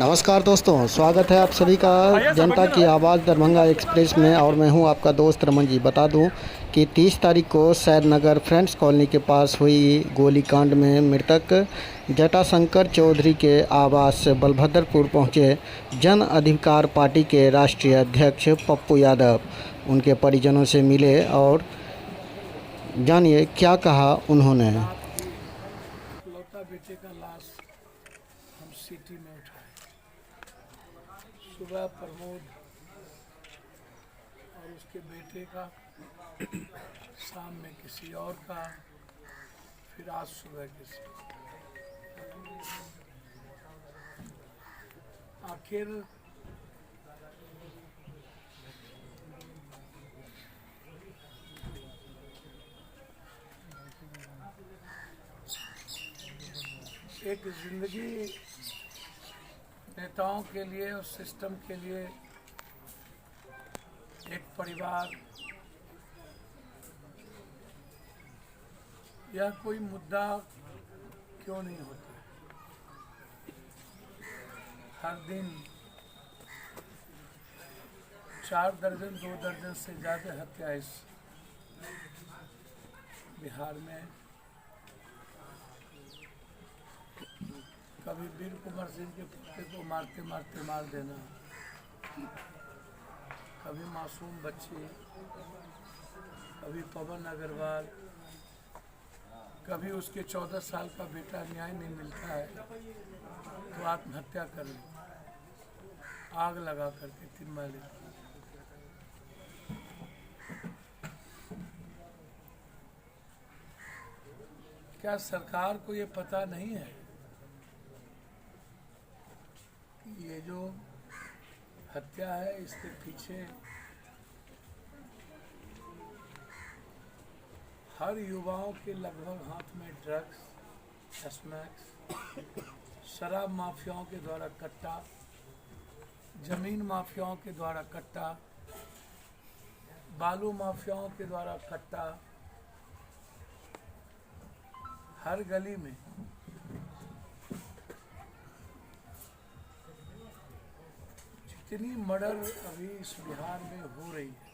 नमस्कार दोस्तों, स्वागत है आप सभी का जनता की आवाज़ दरभंगा एक्सप्रेस में। और मैं हूं आपका दोस्त रमन जी। बता दूं कि 30 तारीख को सैदनगर फ्रेंड्स कॉलोनी के पास हुई गोलीकांड में मृतक जटाशंकर चौधरी के आवास बलभद्रपुर पहुंचे जन अधिकार पार्टी के राष्ट्रीय अध्यक्ष पप्पू यादव उनके परिजनों से मिले और जानिए क्या कहा उन्होंने। इकलौता बेटे का लाश हम सिटी में उठाए। सुबह प्रमोद और उसके बेटे का, शाम में किसी और का, फिर आज सुबह किसी। आखिर एक जिंदगी नेताओं के लिए और सिस्टम के लिए एक परिवार या कोई मुद्दा क्यों नहीं होता। हर दिन 4 दर्जन 2 दर्जन से ज़्यादा हत्या इस बिहार में। कभी वीर कुंवर सिंह के पुत्र को मारते मारते मार देना, कभी मासूम बच्चे, कभी पवन अग्रवाल, कभी उसके 14 साल का बेटा न्याय नहीं मिलता है तो आत्महत्या कर ली, आग लगा करके तिरमाली। क्या सरकार को ये पता नहीं है कि ये जो हत्या है इसके पीछे हर युवाओं के लगभग हाथ में ड्रग्स, स्मैक्स, शराब माफियाओं के द्वारा कट्टा, जमीन माफियाओं के द्वारा कट्टा, बालू माफियाओं के द्वारा कट्टा, हर गली में जितनी मर्डर अभी इस बिहार में हो रही है,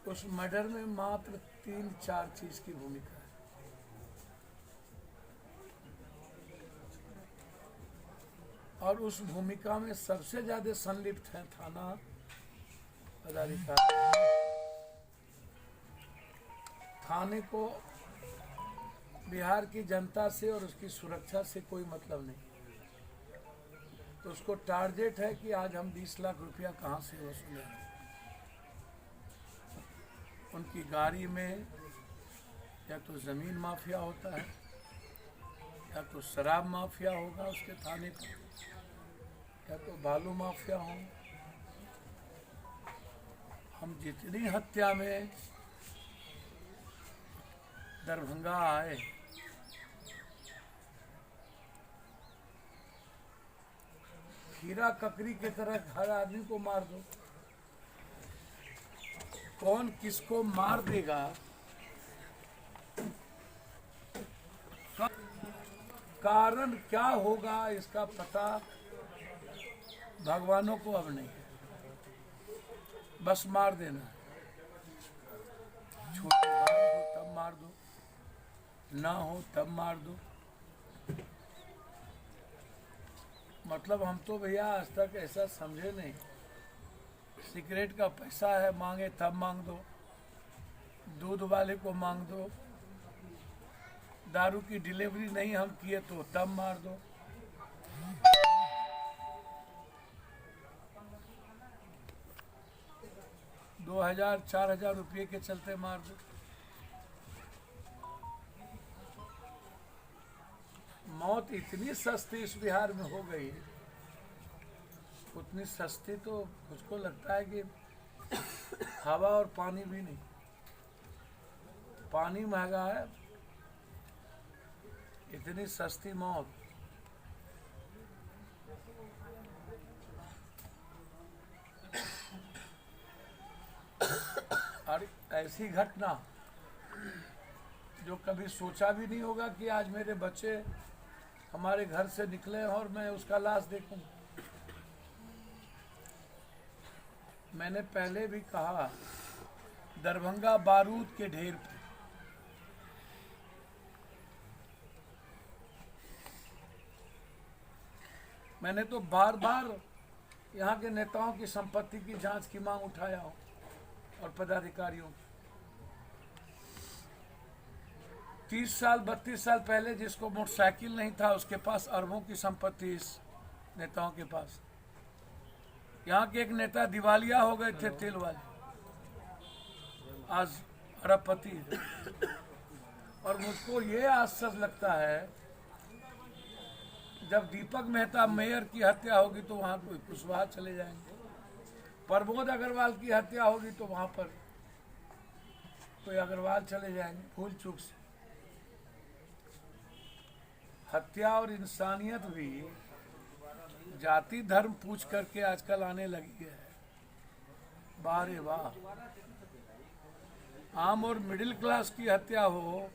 उस मर्डर में मात्र 3-4 चीज की भूमिका है। और उस भूमिका में सबसे ज्यादा संलिप्त है थाना पदाधिकारी। थाने को बिहार की जनता से और उसकी सुरक्षा से कोई मतलब नहीं, तो उसको टारगेट है कि आज हम 20 लाख रुपया कहाँ से वसूलें। उनकी गाड़ी में या तो ज़मीन माफिया होता है या तो शराब माफिया होगा उसके थाने पर, या तो बालू माफिया हो। हम जितनी हत्या में दरभंगा आए, हीरा ककड़ी की तरह हर आदमी को मार दो, कौन किसको मार देगा, कारण क्या होगा इसका पता भगवानों को अब नहीं है। बस मार देना, छोटी बात हो तब मार दो, ना हो तब मार दो। मतलब हम तो भैया आज तक ऐसा समझे नहीं। सिगरेट का पैसा है, मांगे तब मांग दो, दूध वाले को मांग दो, दारू की डिलीवरी नहीं हम किए तो तब मार दो। $2000-4000 रुपये के चलते मार दो। मौत इतनी सस्ती इस बिहार में हो गई है, उतनी सस्ती तो मुझको लगता है कि हवा और पानी भी नहीं। पानी महंगा है, इतनी सस्ती मौत। और ऐसी घटना जो कभी सोचा भी नहीं होगा कि आज मेरे बच्चे हमारे घर से निकले और मैं उसका लाश देखूं। मैंने पहले भी कहा, दरभंगा बारूद के ढेर पे मैंने तो बार बार यहाँ के नेताओं की संपत्ति की जांच की मांग उठाया हूँ और पदाधिकारियों की। 30 साल 32 साल पहले जिसको मोटरसाइकिल नहीं था उसके पास अरबों की संपत्ति इस नेताओं के पास। यहाँ के एक नेता दिवालिया हो गए थे, तेल वाले, आज अरबपति है। और मुझको ये आश्चर्य लगता है, जब दीपक मेहता मेयर की हत्या होगी तो वहां कोई कुशवाहा चले जाएंगे, प्रमोद अग्रवाल की हत्या होगी तो वहां पर कोई अग्रवाल चले जाएंगे, भूल चूक से। हत्या और इंसानियत भी जाति धर्म पूछ करके आजकल आने लगी है। वाह रे वाह, आम और मिडिल क्लास की हत्या हो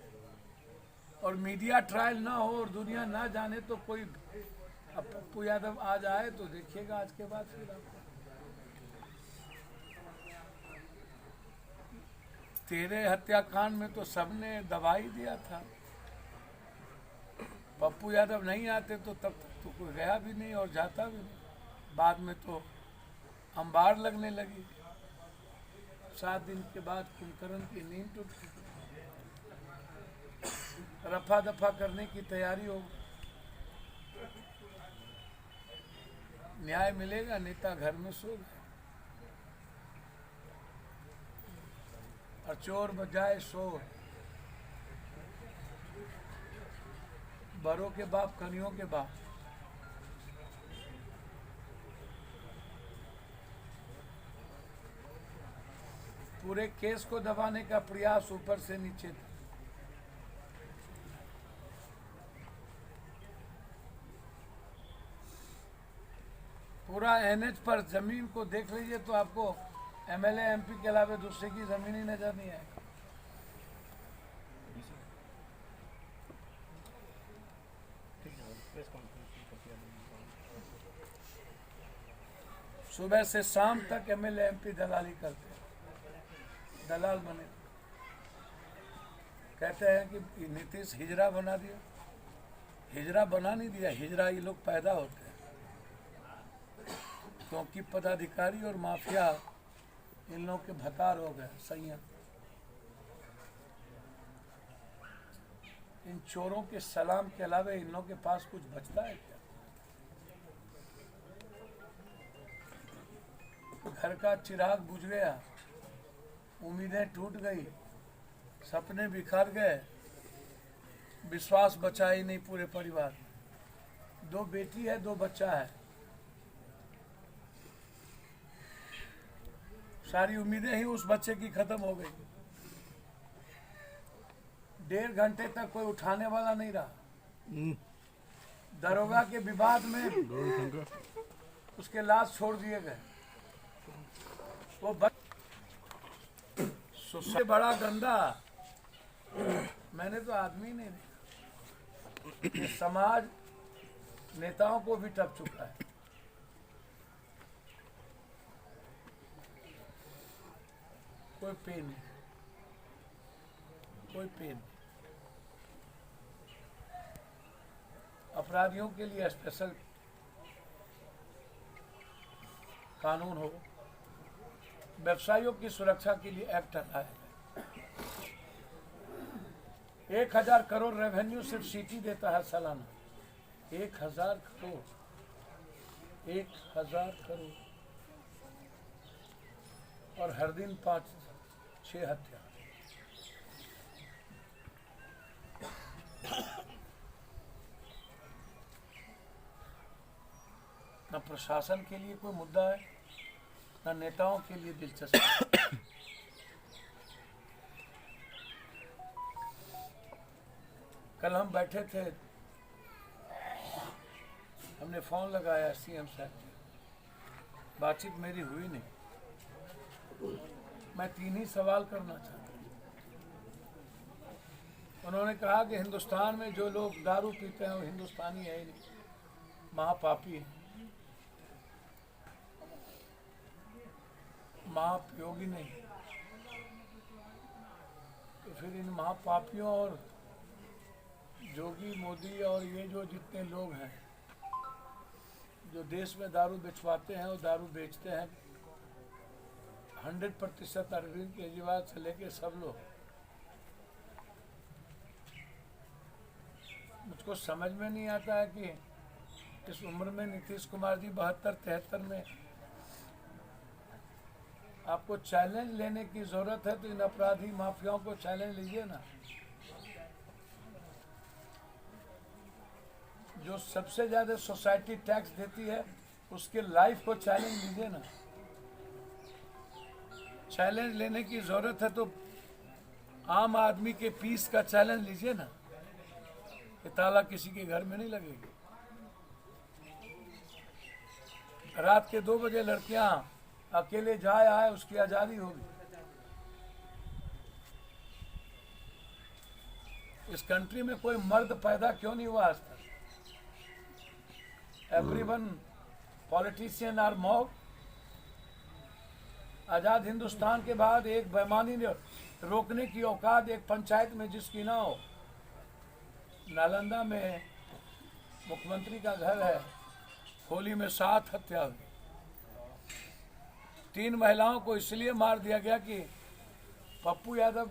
और मीडिया ट्रायल ना हो और दुनिया ना जाने तो कोई, अब पप्पू यादव आज आए तो देखिएगा आज के बाद फिर आपको। तेरे हत्याकांड में तो सबने दवाई दिया था, पप्पू यादव नहीं आते तो तब तक तो कोई गया भी नहीं और जाता भी नहीं। बाद में तो अंबार लगने लगी। 7 दिन के बाद कुंभकर्ण की नींद टूट गई, रफा दफा करने की तैयारी हो। न्याय मिलेगा, नेता घर में सो गए और चोर बजाए शोर। बड़ों के बाप कनियों के बाप। पूरे केस को दबाने का प्रयास ऊपर से नीचे था। पूरा एनएच पर जमीन को देख लीजिए तो आपको एमएलए एमपी के अलावा दूसरे की जमीन ही नजर नहीं आएगी। सुबह से शाम तक एमएलए एमपी दलाली करते हैं, दलाल बने। कहते हैं कि नीतीश हिजरा बना दिया। हिजरा बना नहीं दिया, हिजरा ये लोग पैदा होते हैं, क्योंकि पदाधिकारी और माफिया इन लोगों के भकार हो गए, संयम। इन चोरों के सलाम के अलावा इन लोगों के पास कुछ बचता है क्या? घर का चिराग बुझ गया, उम्मीदें टूट गई, सपने बिखर गए, विश्वास बचा ही नहीं पूरे परिवार में। 2 बेटी है, 2 बच्चा है, सारी उम्मीदें ही उस बच्चे की खत्म हो गई। 1.5 घंटे तक कोई उठाने वाला नहीं रहा। दरोगा के विवाद में उसके लाश छोड़ दिए गए। वो सबसे बड़ा गंदा मैंने तो आदमी नहीं देखा। समाज नेताओं को भी टप चुका है। कोई पेन नहीं, कोई पेन नहीं। अपराधियों के लिए स्पेशल कानून हो, व्यवसायियों की सुरक्षा के लिए एक्ट लाया है। 1000 करोड़ रेवेन्यू सिर्फ सिटी देता है सालाना। 1000 करोड़, 1000 करोड़, और हर दिन 5-6 हत्या। न प्रशासन के लिए कोई मुद्दा है, न नेताओं के लिए दिलचस्पी। कल हम बैठे थे, हमने फोन लगाया सीएम साहब को, बातचीत मेरी हुई नहीं। मैं 3 ही सवाल करना चाहता हूँ। उन्होंने कहा कि हिंदुस्तान में जो लोग दारू पीते हैं वो हिंदुस्तानी है ही नहीं, महापापी है, महापयोगी नहीं। तो फिर इन महापापियों और जोगी मोदी और ये जो जितने लोग हैं जो देश में दारू बेचवाते हैं और दारू बेचते हैं, 100% अरविंद केजरीवाल से लेके सब लोग, मुझको समझ में नहीं आता है कि इस उम्र में नीतीश कुमार जी 72-73 में आपको चैलेंज लेने की जरूरत है तो इन अपराधी माफियाओं को चैलेंज लीजिए ना। जो सबसे ज्यादा सोसाइटी टैक्स देती है उसके लाइफ को चैलेंज लीजिए ना। चैलेंज लेने की जरूरत है तो आम आदमी के पीस का चैलेंज लीजिए ना। ये ताला किसी के घर में नहीं लगेगी। रात के 2 बजे लड़कियां अकेले जाए आए उसकी आजादी होगी। इस कंट्री में कोई मर्द पैदा क्यों नहीं हुआ आज तक? Everyone politician are mob. आजाद हिंदुस्तान के बाद एक बेईमानी ने रोकने की औकात एक पंचायत में जिसकी ना हो। नालंदा में मुख्यमंत्री का घर है, होली में 7 हत्या हुई। 3 महिलाओं को इसलिए मार दिया गया कि पप्पू यादव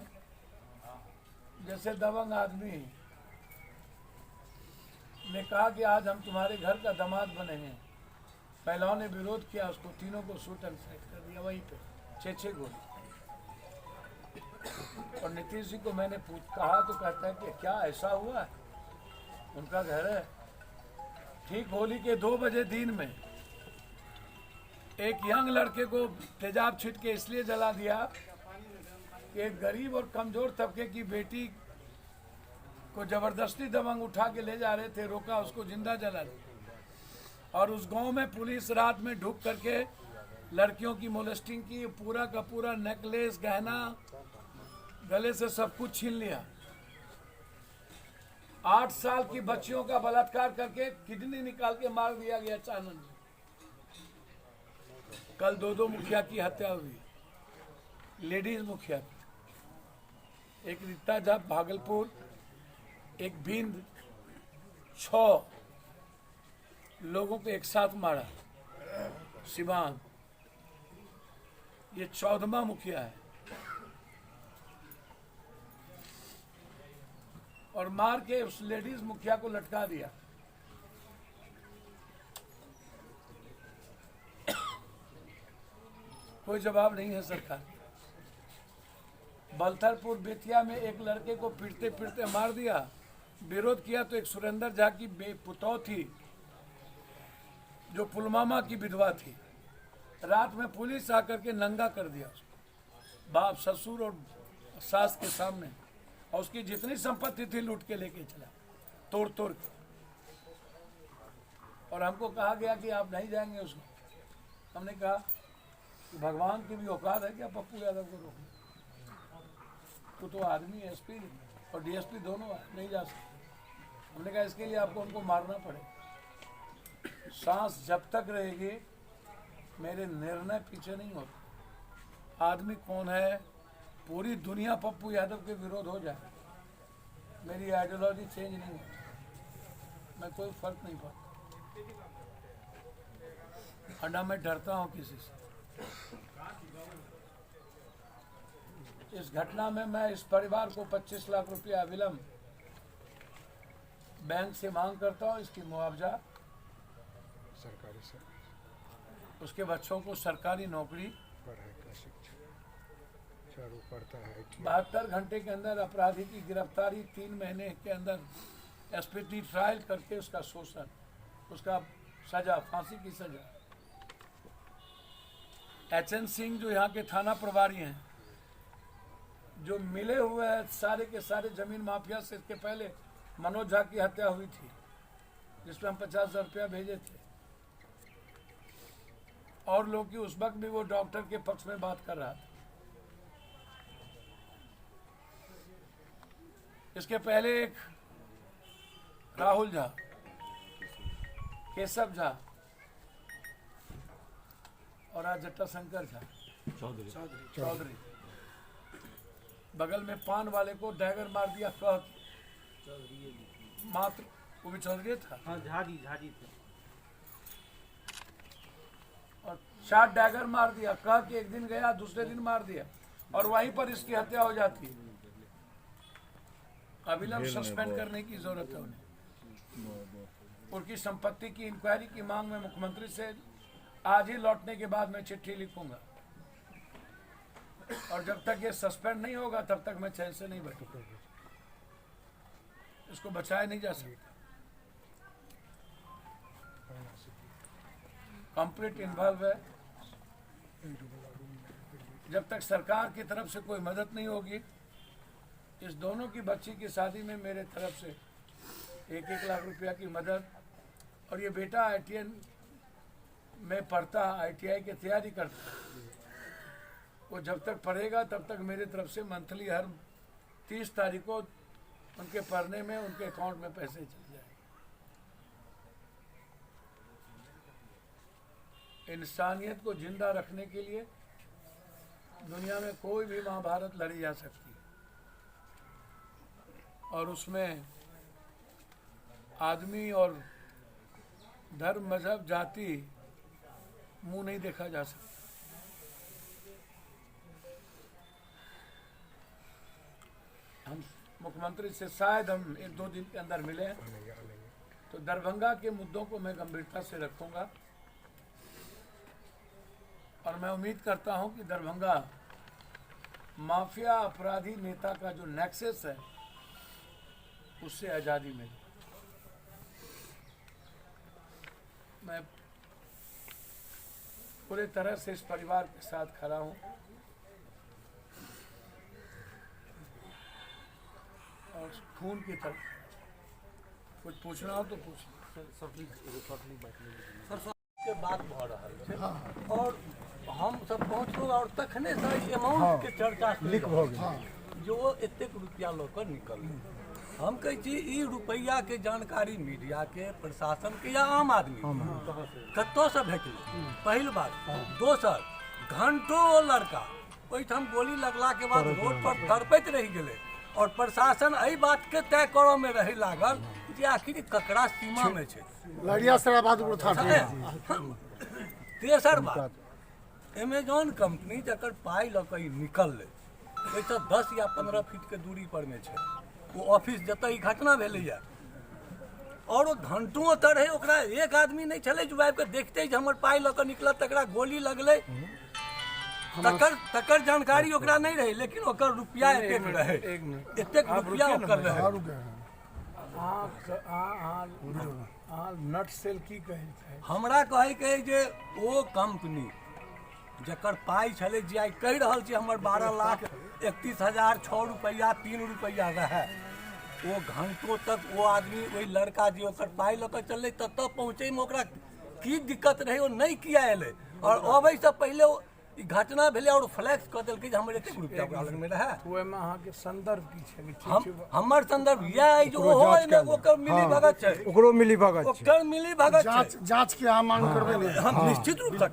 जैसे दबंग आदमी ने कहा कि आज हम तुम्हारे घर का दामाद बनेंगे। महिलाओं ने विरोध किया, उसको तीनों को शूट एंड साइड कर दिया वहीं पे 6-6 गोली। और नीतीश जी को मैंने कहा तो कहता है कि क्या ऐसा हुआ है? उनका घर है। ठीक होली के 2 बजे दिन में एक यंग लड़के को तेजाब छीट के इसलिए जला दिया कि एक गरीब और कमजोर तबके की बेटी को जबरदस्ती दबंग उठा के ले जा रहे थे, रोका, उसको जिंदा जला दिया। और उस गांव में पुलिस रात में ढुक करके लड़कियों की मोलेस्टिंग की, पूरा का पूरा नेकलेस, गहना, गले से सब कुछ छीन लिया। 8 साल की बच्चियों का बलात्कार करके किडनी निकाल के मार दिया गया चानन। कल 2 मुखिया की हत्या हुई, लेडीज मुखिया, एक रीता झा भागलपुर, एक भिंड, 6 लोगों को एक साथ मारा सिवान। ये 14वां मुखिया है। और मार के उस लेडीज मुखिया को लटका दिया। कोई जवाब नहीं है सरकार। बलथरपुर बेतिया में एक लड़के को पीटते पीटते मार दिया। विरोध किया तो एक सुरेंद्र झा की पुतौह थी जो पुलवामा की विधवा थी, रात में पुलिस आकर के नंगा कर दिया उसको, बाप, ससुर और सास के सामने। और उसकी जितनी संपत्ति थी लूट के लेके चला, तोड़ तोड़ के। और हमको कहा गया कि आप नहीं जाएंगे उसको। हमने कहा कि भगवान की भी औकात है क्या पप्पू यादव को रोकने? तो आदमी एसपी और डीएसपी दोनों है, नहीं जा सकते। हमने कहा इसके लिए आपको उनको मारना पड़ेगा। सांस जब तक रहेगी मेरे निर्णय पीछे नहीं होते। आदमी कौन है? पूरी दुनिया पप्पू यादव के विरोध हो जाए, मेरी आइडियोलॉजी चेंज नहीं होती, मैं कोई फर्क नहीं पड़ता। और मैं डरता हूँ किसी से। इस घटना में मैं इस परिवार को 25 लाख रुपया अविलंब बैंक से मांग करता हूँ। इसकी मुआवजा सरकारी से उसके बच्चों को सरकारी नौकरी पढ़ाई का शिक्षा चालू करता है कि 72 घंटे के अंदर अपराधी की गिरफ्तारी, 3 महीने के अंदर एसपीटी ट्रायल करके उसका शोषण, उसका सजा, फांसी की सजा। एचएन सिंह जो यहाँ के थाना प्रभारी हैं, जो मिले हुए हैं सारे के सारे जमीन माफिया से, इसके पहले मनोज झा की हत्या हुई थी जिसमें हम 50,000 रुपया भेजे थे। और लोग की उस वक्त भी वो डॉक्टर के पक्ष में बात कर रहा था। इसके पहले एक राहुल झा, केशव झा और आज जटाशंकर झा चौधरी बगल में पान वाले को डैगर मार दिया कह मात्र, वो भी चौधरी था। हाँ, झाजी थे। और 4 डैगर मार दिया कह कि एक दिन गया दूसरे दिन मार दिया और वहीं पर इसकी हत्या हो जाती है। अविलंब सस्पेंड करने की जरूरत है उन्हें। उनकी संपत्ति की इंक्वायरी की मांग में मुख्यमंत्री से आज ही लौटने के बाद मैं चिट्ठी लिखूंगा और जब तक ये सस्पेंड नहीं होगा तब तक मैं चैन से नहीं बैठूंगा। इसको बचाया नहीं जा सकता। कंप्लीट इन्वॉल्व है। जब तक सरकार की तरफ से कोई मदद नहीं होगी, इस दोनों की बच्ची की शादी में मेरे तरफ से 1-1 लाख रुपया की मदद, और ये बेटा ITI में पढ़ता, ITI की तैयारी करता, वो जब तक पढ़ेगा तब तक मेरे तरफ से मंथली हर 30 तारीख को उनके पढ़ने में उनके अकाउंट में पैसे चले जाएंगे। इंसानियत को जिंदा रखने के लिए दुनिया में कोई भी महाभारत लड़ी जा सकती है और उसमें आदमी और धर्म, मजहब, जाति मुंह नहीं देखा जा सकता। हम मुख्यमंत्री से शायद हम 1-2 दिन के अंदर मिले, तो दरभंगा के मुद्दों को मैं गंभीरता से रखूंगा और मैं उम्मीद करता हूं कि दरभंगा माफिया अपराधी नेता का जो नेक्सस है उससे आज़ादी मिले। मैं पूरे तरह से इस परिवार के साथ खड़ा हूं और खून की तरफ कुछ पूछना हो तो पूछ। के बात भ रहल छै और हम सब पहुँचलो और तखने से अमाउंट के चर्चा लिख भ गेल जो एतेक रुपया लऽ कऽ निकल। हम कहै छी ई रुपैया के जानकारी मीडिया के, प्रशासन के या आम आदमी कतौ से भेटलै, पहिल बात। दोसर, घंटों ओ लड़का ओहिठाम गोली लगला के बाद रोड पर तड़पैत रहि गेलै और प्रशासन एहि बात के तय करऽ में रहे लागल जे आखिर ककरा सीमा में छै। तेसर बात, अमेजॉन कंपनी जकर पाई लऽ कऽ निकललै ओहिसँ 10 या 15 फीट के दूरी पर में छै वो ऑफिस जतऽ ई घटना भेलैया और वो घंटों तऽ रहै, ओकरा एक आदमी नहीं छलै जो आबि कऽ देखते जे हमर पाई लऽ कऽ निकलल तकरा गोली लगलै तकर जानकारी ओकरा नहीं रहे, लेकिन ओकर रुपया एतेक रहे, एतेक रुपया ओकर रहे। नट सेल की कहै छै हमरा कहै के जे ओ कंपनी जकर पाई छलै जे आइ कहि रहल छी हमर 12,31,006 रुपैया 3 रुपैया रहे, वो घंटों तक वो आदमी वही लड़का जे ओकर पाई लऽ कऽ चललै ततऽ पहुँचै में ओकरा की दिक्कत रहे वो नहीं किया एलै और अबै से पहिले ई घटना भेलै और फ्लैक्स कऽ देलकै जे हमर एतेक रुपया ओकरा लग में रहे। ओहिमे अहाँके संदर्भ की छै? हमर संदर्भ इएह अइ जे ओहो एहिमे ओकर मिली भगत छै, ओकरो मिली भगत छै, ओकर मिली भगत छै। जांच के अहाँ मांग करबै ने? हम निश्चित रूप से